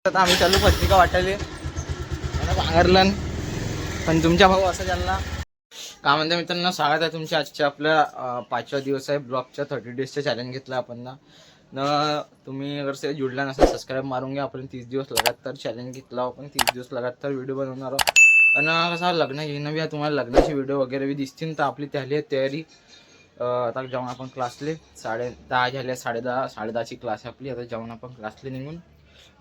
आता आम्ही चालू पत्रिका वाटायला पांघरलन. पण तुमच्या भाऊ असं चालला. काय म्हणते मित्रांनो, स्वागत आहे तुमच्या आजच्या आपल्या 5वा दिवस आहे ब्लॉगच्या 30 डेजचं चॅलेंज घेतलं आपण ना. तुम्ही अगर से जुडला नसेल सबस्क्राईब मारून घ्या. आपण 30 दिवस लगातार चॅलेंज घेतला. आपण 30 दिवस लगातार व्हिडिओ बनवणार आहोत. आणि कसा लग्न येणं बी तुम्हाला लग्नाची व्हिडिओ वगैरे बी दिसतील. तर आपली झाली आहे तयारी. आता जाऊन आपण क्लासले 10:30 झाले. 10:30ची क्लास आहे आपली. आता जाऊन आपण क्लासले निघून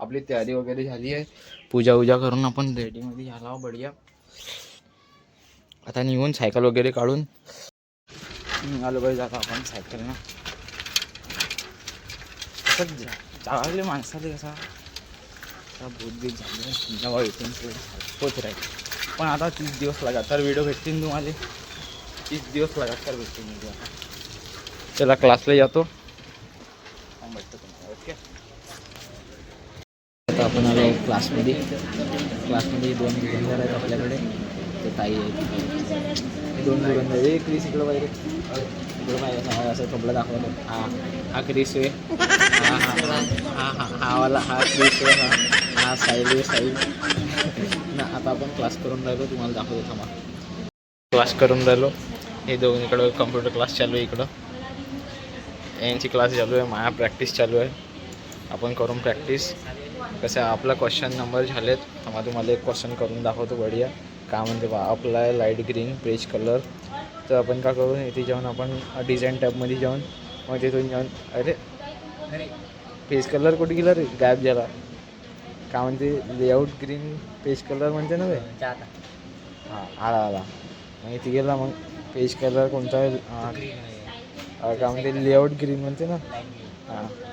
आपली तयारी वगैरे झाली आहे. पूजा करून आपण रेडीमध्ये झाला बढिया. आता निघून सायकल वगैरे काढून आलो बाई. जाता आपण सायकल ना जागले माणसाले कसा बोधबीत झाले जेव्हा येथून होत राहील. पण आता 30 दिवस लगातार व्हिडिओ भेटतील तुम्हाला. 30 दिवस लगातार भेटतील म्हणजे. चला क्लासला जातो, भेटतो तुम्हाला. ओके. आता आपण आलो क्लासमध्ये. 2 दुकानदार आहेत आपल्याकडे. ते ताई आहेत 2 दुकानदार. एक क्रिस इकडं पाहिजे. इकडं पाहिजे असं कपडा दाखवतो. हा क्रिस आहे. हा वाला हा क्रिस आहे. हा साईल ना. आता आपण क्लास करून राहिलो, तुम्हाला दाखवतो थांबा. क्लास करून राहिलो. हे दोन इकडं कम्प्युटर क्लास चालू आहे. इकडं यांची क्लास चालू आहे. माझ्या प्रॅक्टिस चालू आहे. आपण करून प्रॅक्टिस कसं आपला क्वेश्चन नंबर झालेत. थांबा तुम्हाला एक क्वेश्चन करून दाखवतो बढिया. काय म्हणते बा आपला लाईट ग्रीन पेज कलर. तर आपण काय करू इथे जाऊन आपण डिझाईन टॅबमध्ये जाऊन मग तिथून जाऊन अरे पेज कलर कुठे गेला रे, गायब झाला. काय म्हणते लेआउट ग्रीन पेज कलर म्हणते ना ते. हां आला मग इथे गेला. मग पेज कलर कोणता काय म्हणते लेआउट ग्रीन म्हणते ना.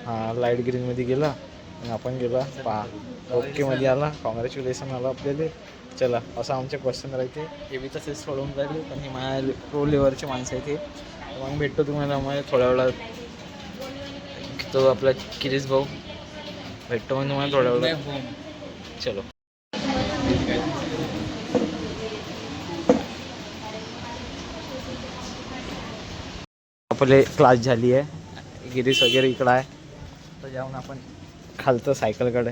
हां लाईट ग्रीनमध्ये गेला. मग आपण गेला पहा ओकेमध्ये आला. कॉंग्रॅच्युलेशन आला आपल्याला. चला असं आमचे क्वेश्चन राहते. हे बी तसेच सोडवून राहिले. पण हे माझ्या प्रो लेवलचे माणसं आहे ते. मग भेटतो तुम्हाला आम्हाला थोड्या वेळात. तो आपला किरीस भाऊ भेटतो मग तुम्हाला थोड्या वेळात. चलो आपले क्लास झाली आहे. गिरीस वगैरे इकडं आहे. तर जाऊन आपण खालतं सायकलकडे.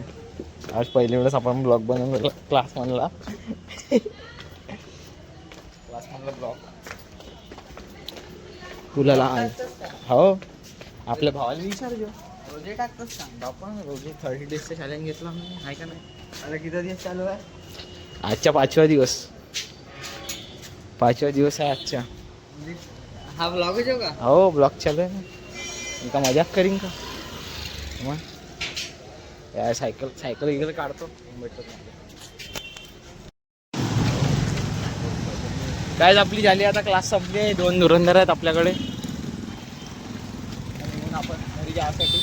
आज पहिल्या वेळेस आपण ब्लॉग बनवून क्लास म्हणला ब्लॉग तुला हो. आपल्या भावाला विचारજો रोजे टाकतोच सांग. आपण रोजे 30 डेजचं चॅलेंज घेतला आहे का नाही. आता किती दिवस चालू आहे. आजच्या 5वा दिवस. 5वा दिवस आहे आजच्या. हा ब्लॉग आहे का. हो ब्लॉग चालू आहे ना. का मजाक करीन का मग. या सायकल इकडे काढतो भेटतो. काय आपली झाली आता क्लास संपली. 2 धुरंधर आहेत आपल्याकडे. म्हणून आपण घरी जायसाठी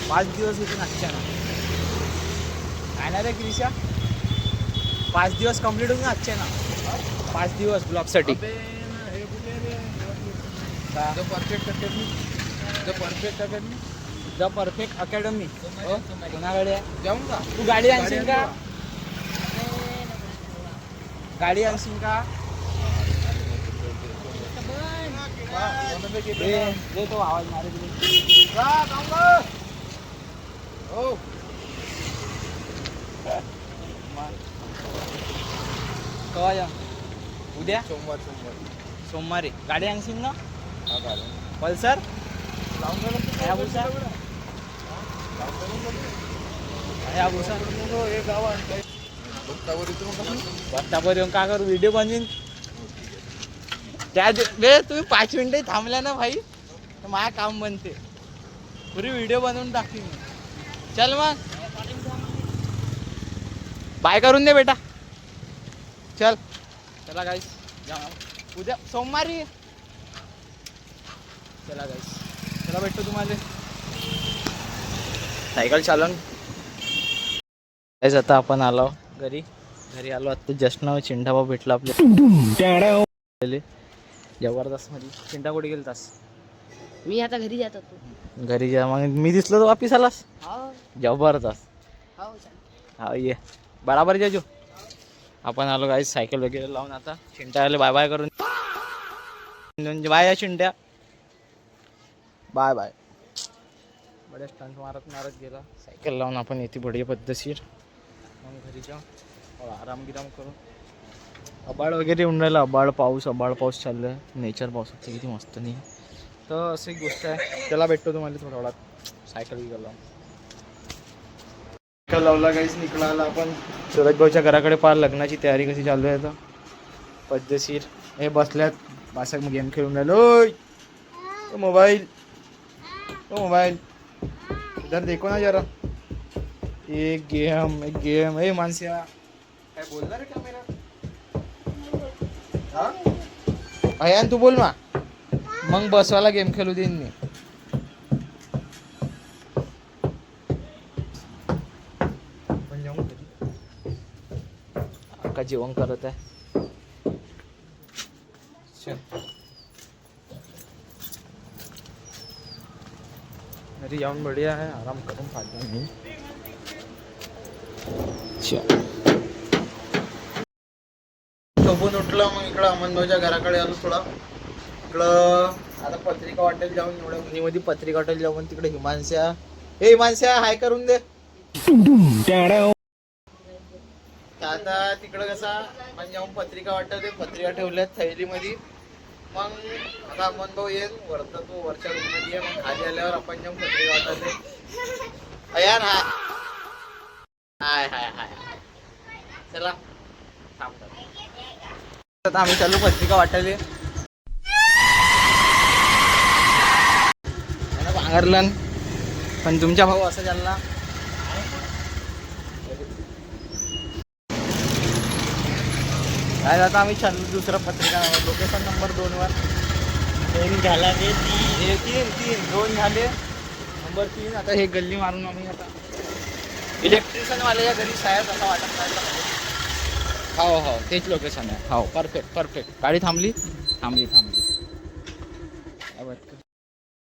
5 दिवस इथून आजच्या ना काय ना रे क्रिशा. 5 दिवस कंप्लीट होऊन आजच्या ना. 5 दिवस ब्लॉगसाठी. द परफेक्ट अकॅडमी कोणाकडे आहे. जाऊन का तू गाडी आणशील का. गाडी आणशील का. दे तो आवाज मारे हो. कवा या उद्या सोमवारी गाडी आणशील ना. पल्सर बत्तावर येऊन का करू व्हिडिओ बनवीन. त्या तुम्ही 5 मिनिटं थांबल्या ना भाई तर माझं काम बनते. पुरी व्हिडिओ बनवून टाकतील. चल मग बाय करून दे बेटा. चल चला गाईस उद्या सोमवारी. चला गाईस चला भेटतो तुम्हाला सायकल चालवून. आता आपण आलो घरी आलो. आता जस्ट नाव चिंटाभाऊ भेटला आपल्या जबरदस्त मध्ये. चिंटा कुठे गेलतास. मी आता घरी जात होतो. घरी जा. मग मी दिसलो तर वापिस आलास. जबरदस्त. हा ये बराबर जाजो. आपण आलो गाईस सायकल वगैरे लावून. आता चिंट्याला बाय बाय करून बाय चिंट्या. Bye bye. बड्या स्टंट मारत मारत गेला. सायकल लावून आपण येते बढिया पद्धतशीर. मग घरी जाऊ थोडा आराम गिराम करू. आबाळ वगैरे येऊन राहिला. आबाळ पाऊस चालू आहे. नेचर पावसाचं किती मस्त नाही. तर असं एक गोष्ट आहे. त्याला भेटतो तुम्हाला थोडा वेळात. सायकल लावून सायकल लावला काहीच निघाला. आपण सूरज भाऊच्या घराकडे पार लग्नाची तयारी कशी चालू आहे आता पद्धतशीर. हे बसल्यात बासक गेम खेळून राहिलो. मोबाईल इधर देखो ना जरा. एक गेम ए मानसिया काय बोलणार रे कॅमेरा. हा अयान तू बोल मा. मग बसवाला गेम खेळू देईन मी. आपण जाऊ का जेवण करत आहे. घरी जाऊन बढिया आहे. आराम करून फायदा मी. झोपून उठलं. मग इकडं अमनभाऊच्या घराकडे आलो. थोडा इकडं आता पत्रिका वाटेल जाऊन. एवढ्या उन्हीमध्ये पत्रिका वाटेल जाऊन. तिकडे हिमांश्या हाय करून दे. आता तिकडं कसा आपण जाऊन पत्रिका वाटते. पत्रिका ठेवल्यात थैलीमध्ये. मग आता अमनभाऊ येईल वरता. तो वरच्या रूम मध्ये आहे. मग खाली आल्यावर आपण जाऊन पत्रिका वाटते. अयान हाय चला आता आम्ही चालू पत्रिका वाटायला. भांगरलन पण तुमचा भाऊ असं चालला. काय आता आम्ही चाललो दुसरं पत्रिका लोकेशन नंबर 2 वर. 2 झाला ते 3 2 झाले. नंबर 3. आता हे गल्ली मारून आम्ही आता इलेक्ट्रिशियन वाल्याच्या घरी शाळेत असं वाटत नाही. हो तेच लोकेशन आहे. हो परफेक्ट. गाडी थांबली.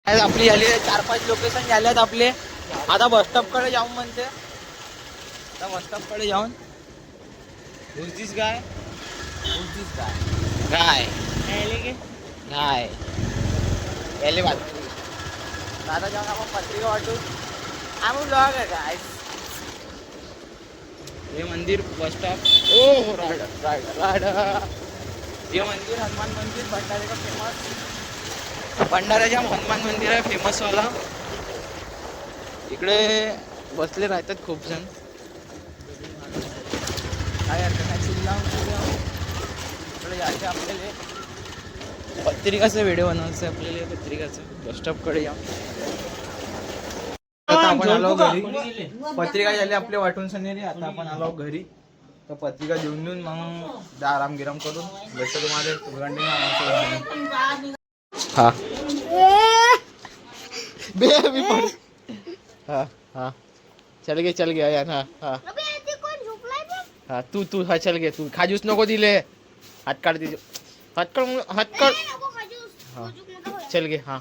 आपली झाली 4-5 लोकेशन झाल्यात आपले. आता बस स्टॉपकडे जाऊन म्हणते. आता बस स्टॉपकडे जाऊन गाय याले बात. आता जाऊन आपण पत्रिका वाटू. आम्ही ब्लॉग आहे काय. हे मंदिर बस स्टॉप. ओ राडा. हे मंदिर हनुमान मंदिर भंडारे का फेमस. भंडाऱ्याच्या हनुमान मंदिर आहे फेमस वाला. इकडे बसले राहतात खूप जण. काय हरकत नाही. इकडे यायचं आपल्याला पत्रिकाचं व्हिडिओ बनवायचं आपल्याला. पत्रिकाचं बस स्टॉपकडे या. आता आपण आलो घरी. पत्रिका झाली आपले वाटून सनेरी. आता आपण आलो घरी. तर पत्रिका देऊन मग आराम गिराम करून बसतो तुम्हाला. हा बे मी पड. हा चल गे यार. हा तू हा चल गे. तू खाजूस नको दिले. हात काढ तिचे. हात काढ. हा चल गे. हा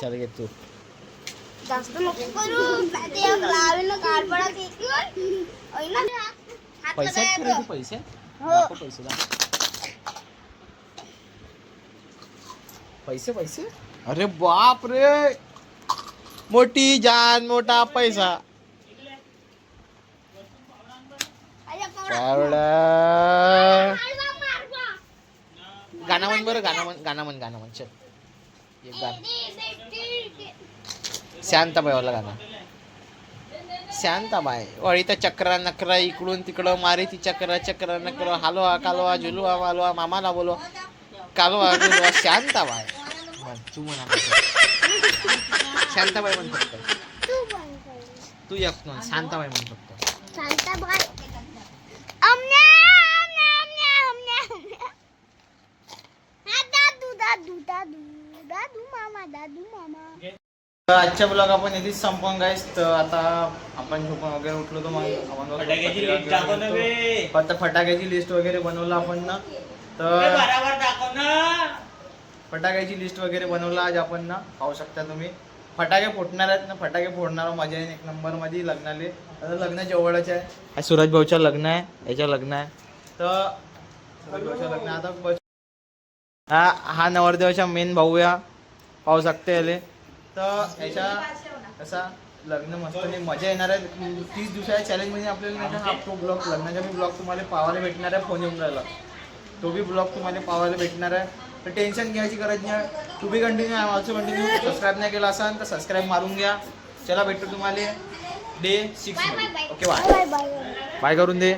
चल गे तू. जास्त नको करू. ते लावेल काढ पडा देखील. पैसे पैसे. अरे बाप रे. मोठी जान मोठा पैसा. गाणं म्हण बरं. गाणं म्हण चल. एक गाणं. शांताबाईवाला गाणं. शांताबाई वळीत चक्रा नकरा इकडून तिकडं मारे ती चक्रा नकरा. हलवा कालवा झुलवा मालवा मामाला बोलवा कालवा झुलवा. शांताबाई तू म्हणा. शांताबाई म्हण फक्त. तू एक म्हण. शांताबाई म्हण फक्त. शांताबाई. दादू मामा. आजच्या ब्लॉग आपण इथेच संपवून गाईस. तर आता आपण झोपून वगैरे उठलो. तर मग फटाक्याची लिस्ट वगैरे बनवलं आपण ना. तर फटाक्याची लिस्ट वगैरे बनवला आज आपण ना. पाहू शकता तुम्ही. फटाके फोडणार आहेत ना, फटाके फोडणार मजा येईल एक नंबर मध्ये लग्नाले. आता लग्न जवळच आहे. सूरज भाऊचं लग्न आहे, याचं लग्न आहे. तर सूरज भाऊचं लग्न आता हा नवरदेवाचा मेन भाऊ या पाहू शकते याले. तर याच्या कसा लग्न मस्त मजा येणार आहे. 30 दिवसाच्या चॅलेंज म्हणजे आपल्याला नाही का हा तो ब्लॉग लग्नाचा मी ब्लॉग तुम्हाला पाहायला भेटणार आहे. फोन येऊन राहिला तो बी ब्लॉग तुम्हाला पाहायला भेटणार आहे. तर टेन्शन घ्यायची गरज नाही. टू बी कंटिन्यू आहे ऑल्सो कंटिन्यू. सबस्क्राईब नाही केला असाल तर सबस्क्राईब मारून घ्या. चला भेटतो तुम्हाला डे 6 मध्ये. Okay bye bye bye bye करून दे.